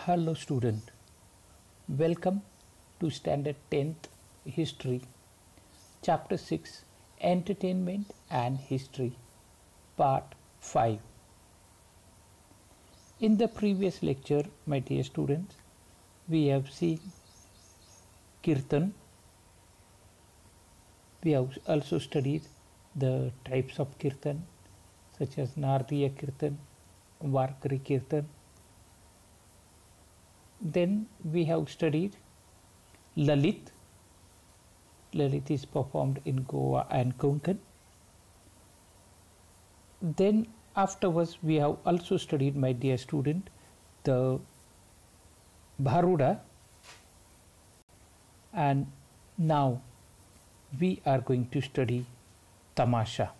Hello student, welcome to Standard 10th History, Chapter 6 Entertainment and History, Part 5. In the previous lecture, my dear students, we have seen Kirtan. We have also studied the types of Kirtan such as Nardiya Kirtan, Varkari Kirtan. Then we have studied Lalit. Lalit is performed in Goa and Konkan. Then afterwards we have also studied, my dear student, the Bharuda, and now we are going to study Tamasha.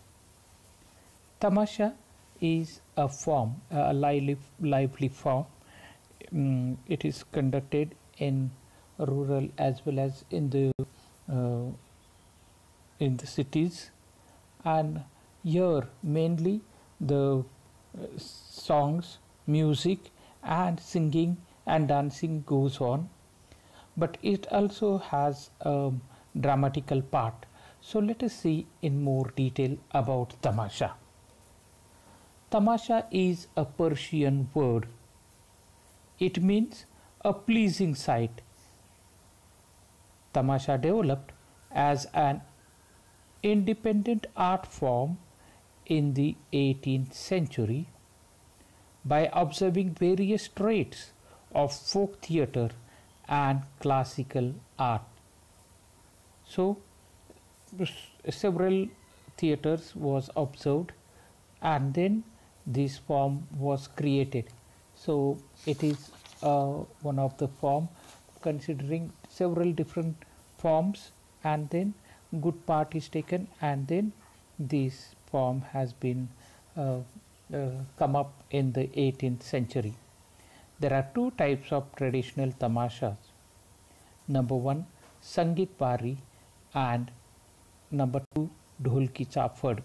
Tamasha is a form, a lively form. It is conducted in rural as well as in the cities, and here mainly the songs, music and singing and dancing goes on, but it also has a dramatical part. So let us see in more detail about Tamasha. Tamasha is a Persian word. It means a pleasing sight. Tamasha developed as an independent art form in the 18th century by observing various traits of folk theatre and classical art. So several theatres was observed and then this form was created. So it is one of the form considering several different forms, and then good part is taken, and then this form has been come up in the 18th century. There are two types of traditional tamashas. Number one, Sangeet Bari, and number two, Dholki Chapfad.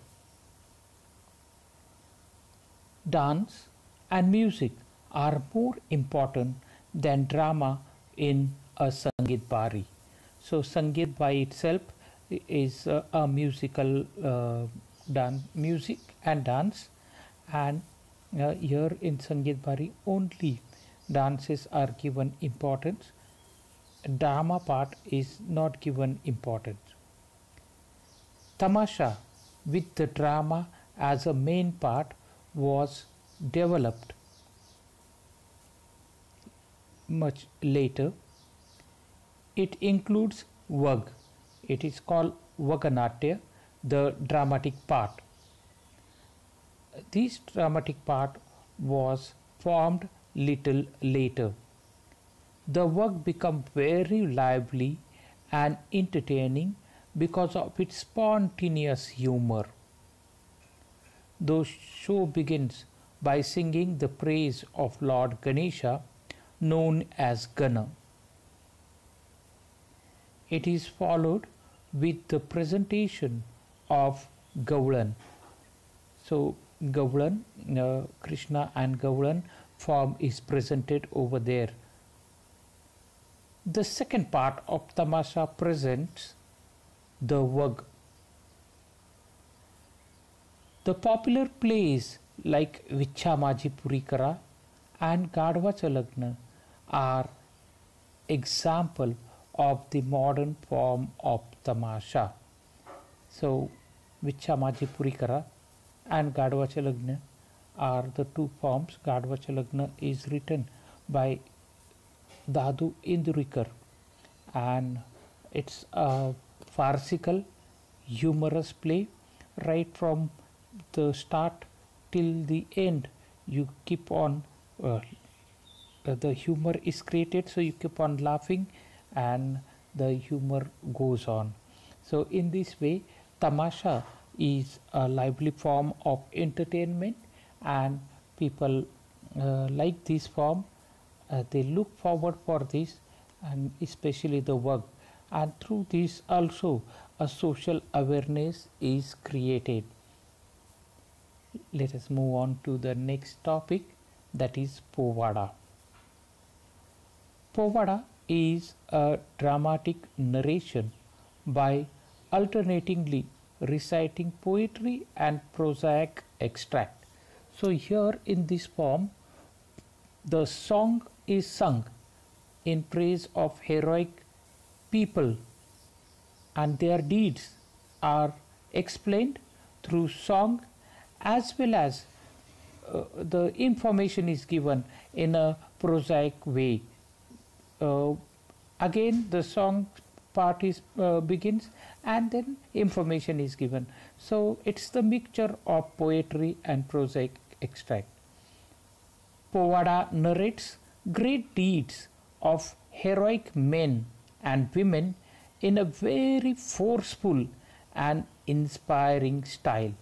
Dance and music are more important than drama in a Sangeet Bari. So Sangeet by itself is a musical music and dance, and here in Sangeet Bari only dances are given importance. Drama part is not given importance. Tamasha with the drama as a main part was developed much later. It includes Vag. It is called Vaganatya, the dramatic part. This dramatic part was formed little later. The work became very lively and entertaining because of its spontaneous humor. The show begins by singing the praise of Lord Ganesha, known as Gana. It is followed with the presentation of Gaulan. So Gaulan, Krishna and Gaulan form is presented over there. The second part of Tamasha presents the Vag. The popular plays like Vichha Maji Puri Kara and Gadwa Chalagna are example of the modern form of Tamasha. So Vichha Maji Puri Kara and Gadwa Chalagna are the two forms. Gadwa Chalagna is written by Dadu Indurikar, and it's a farcical, humorous play. Right from the start till the end, you keep on the humor is created, so you keep on laughing and the humor goes on. So in this way, Tamasha is a lively form of entertainment, and people like this form. They look forward for this, and especially the work, and through this also a social awareness is created. Let us move on to the next topic, that is Povada. Povada is a dramatic narration by alternatingly reciting poetry and prosaic extract. So here in this form, the song is sung in praise of heroic people, and their deeds are explained through song, as well as the information is given in a prosaic way. Uh, Again, the song part is begins, and then information is given. So it's the mixture of poetry and prosaic extract. Povada narrates great deeds of heroic men and women in a very forceful and inspiring style.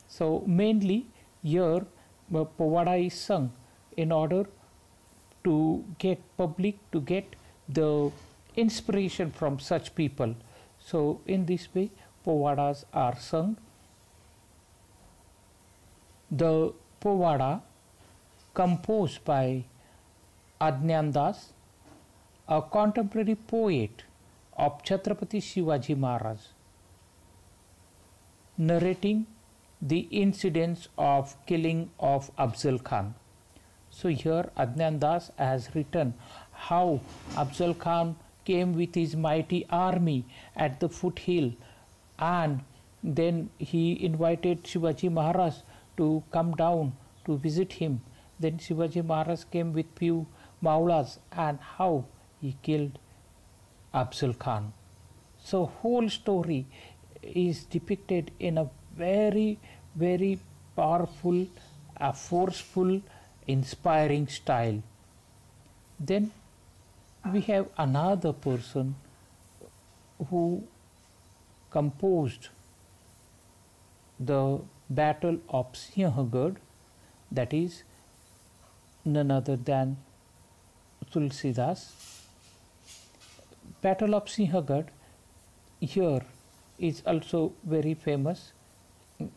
So mainly here Povada is sung in order to get public, to get the inspiration from such people. So in this way Povadas are sung. The Povada, composed by Adnan Das, a contemporary poet of Chhatrapati Shivaji Maharaj, narrating the incidents of killing of Afzal Khan. So here Adnan Das has written how Afzal Khan came with his mighty army at the foothill, and then he invited Shivaji Maharaj to come down to visit him. Then Shivaji Maharaj came with few Maulas, and how he killed Afzal Khan. So whole story is depicted in a very, very powerful, forceful, inspiring style. Then we have another person who composed the Battle of Sinhagad, that is none other than Tulsidas. Battle of Sinhagad here is also very famous.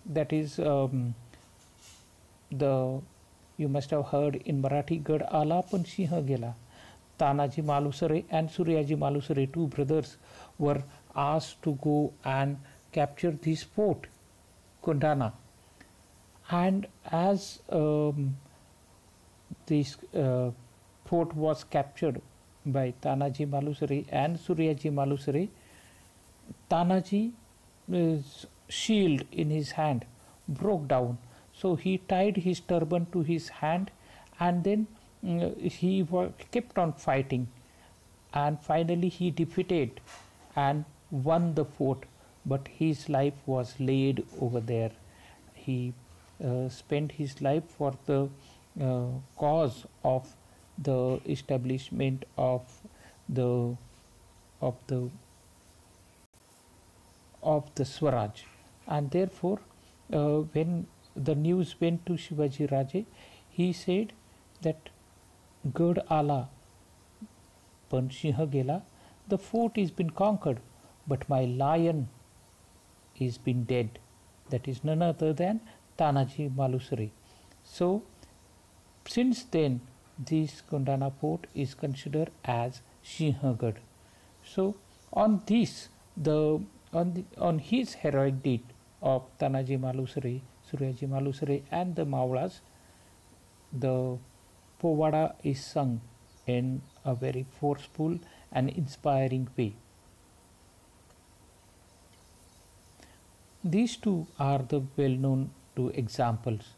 That is the you must have heard in Marathi, Gad Ala Pan Sinha Gela. Tanaji Malusare and Suryaji Malusare, two brothers, were asked to go and capture this fort, Kundana. And as this fort was captured by Tanaji Malusare and Suryaji Malusare, Tanaji's shield in his hand broke down. So he tied his turban to his hand, and then he kept on fighting, and finally he defeated and won the fort, but his life was laid over there. He spent his life for the cause of the establishment of the Swaraj, and therefore when the news went to Shivaji Raje, he said that Gad Ala Pan Sinha Gela, the fort is been conquered, but my lion is been dead. That is none other than Tanaji Malusare. So since then this Kundana fort is considered as Sinhagad. So on this, on his heroic deed of Tanaji Malusare, Suryaji Malusare and the Maulas, the Povada is sung in a very forceful and inspiring way. These two are the well-known two examples.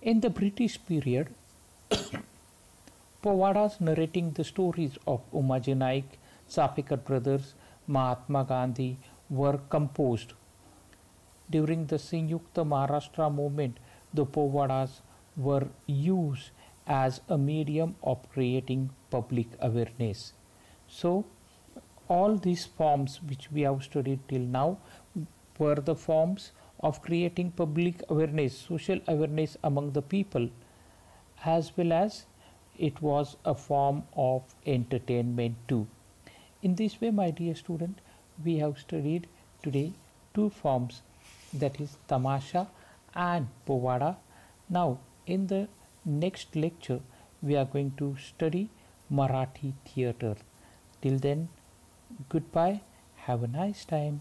In the British period, Povadas narrating the stories of Umaji Naik, Sapekar brothers, Mahatma Gandhi were composed. During the Sanyukta Maharashtra movement, the Povadas were used as a medium of creating public awareness. So all these forms which we have studied till now were the forms of creating public awareness, social awareness among the people, as well as it was a form of entertainment too. In this way, my dear student, we have studied today two forms, that is Tamasha and Povada. Now in the next lecture we are going to study Marathi theatre. Till then, goodbye, have a nice time.